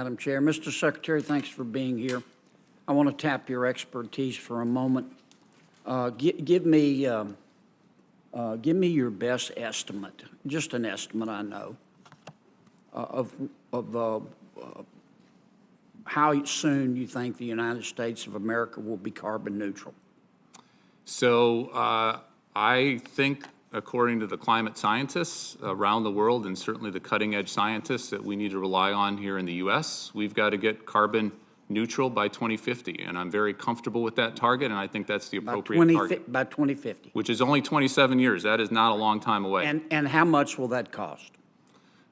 Madam Chair. Mr. Secretary, thanks for being here. I want to tap your expertise for a moment. Give me your best estimate, just an estimate, I know, of how soon you think the United States of America will be carbon neutral. So I think, according to the climate scientists around the world, and certainly the cutting-edge scientists that we need to rely on here in the U.S., we've got to get carbon neutral by 2050, and I'm very comfortable with that target, and I think that's the appropriate target. By 2050. Which is only 27 years. That is not a long time away. And how much will that cost?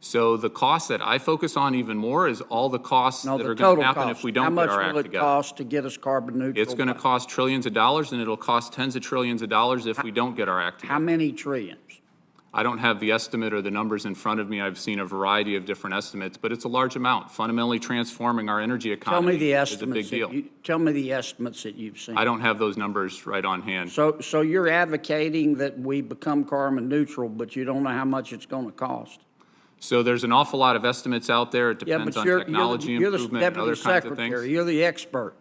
So the cost that I focus on even more is all the costs that are going to happen if we don't get our act together. How much will it cost to get us carbon neutral? It's going to cost trillions of dollars, and it'll cost tens of trillions of dollars if we don't get our act together. How many trillions? I don't have the estimate or the numbers in front of me. I've seen a variety of different estimates, but it's a large amount. Fundamentally transforming our energy economy is a big deal. Tell me the estimates that you've seen. I don't have those numbers right on hand. So you're advocating that we become carbon neutral, but you don't know how much it's going to cost? So there's an awful lot of estimates out there. It depends on technology improvement and other kinds of things. You're the expert.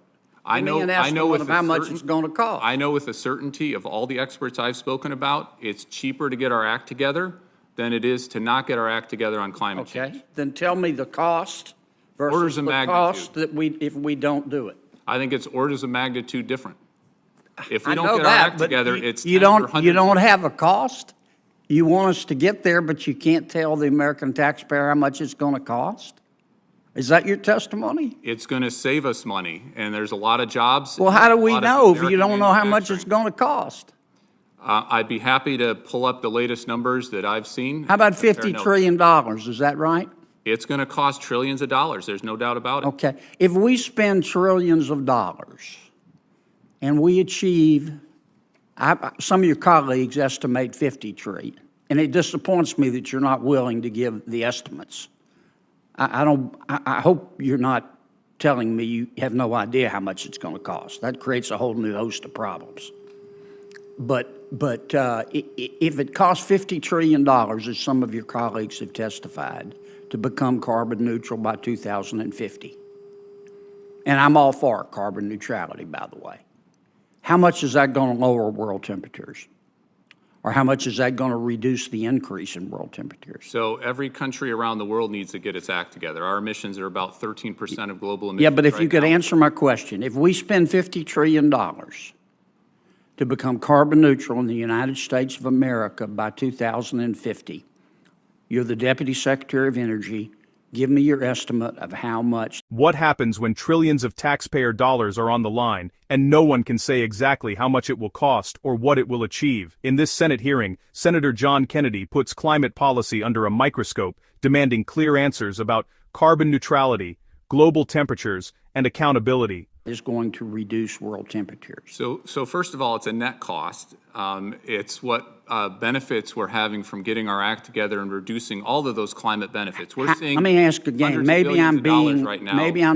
I know with how much it's going to cost. I know with the certainty of all the experts I've spoken about, it's cheaper to get our act together than it is to not get our act together on climate change. Okay, then tell me the cost versus the cost that if we don't do it. I think it's orders of magnitude different. If we don't get our act together, it's you don't have a cost. You want us to get there, but you can't tell the American taxpayer how much it's going to cost? Is that your testimony? It's going to save us money, and there's a lot of jobs. Well, how do we know if you don't know how much it's going to cost? I'd be happy to pull up the latest numbers that I've seen. How about $50 trillion? Is that right? It's going to cost trillions of dollars. There's no doubt about it. Okay. If we spend trillions of dollars and we achieve, some of your colleagues estimate 50 trillion, and it disappoints me that you're not willing to give the estimates. I hope you're not telling me you have no idea how much it's going to cost. That creates a whole new host of problems. But if it costs $50 trillion, as some of your colleagues have testified, to become carbon neutral by 2050, and I'm all for carbon neutrality, by the way, how much is that going to lower world temperatures? Or how much is that going to reduce the increase in world temperatures? So every country around the world needs to get its act together. Our emissions are about 13% of global emissions. Yeah, but if you could answer my question, if we spend $50 trillion to become carbon neutral in the United States of America by 2050, you're the Deputy Secretary of Energy. Give me your estimate of how much. What happens when trillions of taxpayer dollars are on the line, and no one can say exactly how much it will cost or what it will achieve? In this Senate hearing, Senator John Kennedy puts climate policy under a microscope, demanding clear answers about carbon neutrality, global temperatures, and accountability. Is going to reduce world temperatures. So first of all, it's a net cost. It's what benefits we're having from getting our act together and reducing all of those climate benefits. We're seeing. Let me ask again. Maybe I'm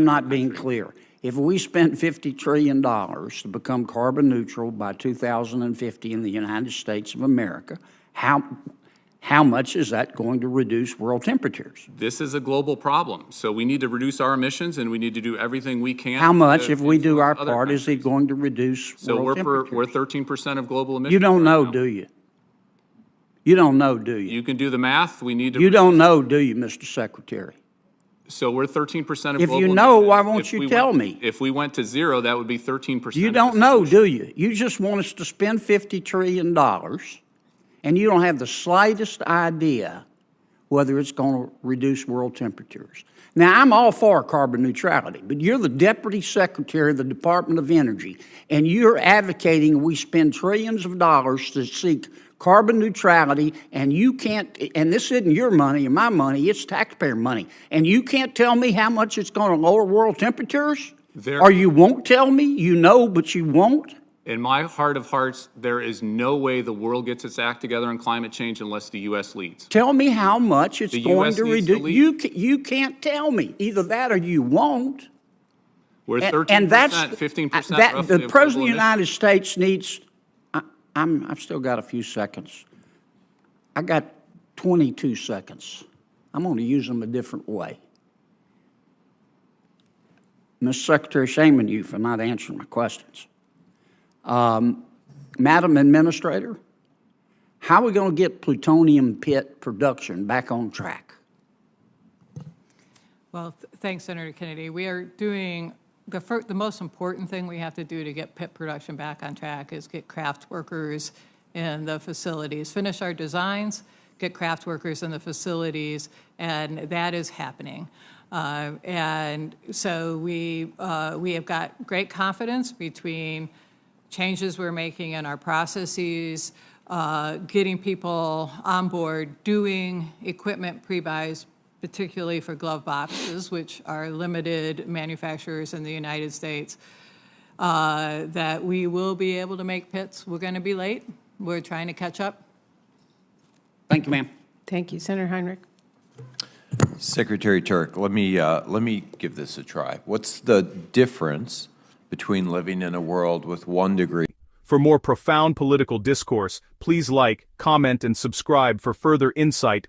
not being country. clear. If we spent $50 trillion to become carbon neutral by 2050 in the United States of America, how much is that going to reduce world temperatures? This is a global problem, so we need to reduce our emissions, and we need to do everything we can. How much, if we do our part, is it going to reduce world temperatures? So we're 13% of global emissions. You don't know, do you? You don't know, do you? You can do the math. We need to. You don't know, do you, Mr. Secretary? So we're 13% of global emissions. If you know, why won't you tell me? If we went to zero, that would be 13%. You don't know, do you? You just want us to spend $50 trillion. And you don't have the slightest idea whether it's going to reduce world temperatures. Now, I'm all for carbon neutrality, but you're the Deputy Secretary of the Department of Energy, and you're advocating we spend trillions of dollars to seek carbon neutrality, and you can't, and this isn't your money or my money, it's taxpayer money, and you can't tell me how much it's going to lower world temperatures? Or you won't tell me? You know, but you won't? In my heart of hearts, there is no way the world gets its act together on climate change unless the U.S. leads. Tell me how much it's going to reduce. You can't tell me. Either that or you won't. We're 13%, 15% roughly. The President of the United States needs, I've still got a few seconds. I got 22 seconds. I'm going to use them a different way. Mr. Secretary, shaming you for not answering my questions. Madam Administrator, how are we going to get plutonium pit production back on track? Well, thanks, Senator Kennedy. We are doing, the most important thing we have to do to get pit production back on track is get craft workers in the facilities, finish our designs, get craft workers in the facilities, and that is happening. And so we have got great confidence between changes we're making in our processes, getting people on board, doing equipment pre-buys, particularly for glove boxes, which are limited manufacturers in the United States, that we will be able to make pits. We're going to be late. We're trying to catch up. Thank you, ma'am. Thank you. Senator Heinrich. Secretary Turk, let me give this a try. What's the difference between living in a world with 1 degree? For more profound political discourse, please like, comment, and subscribe for further insight.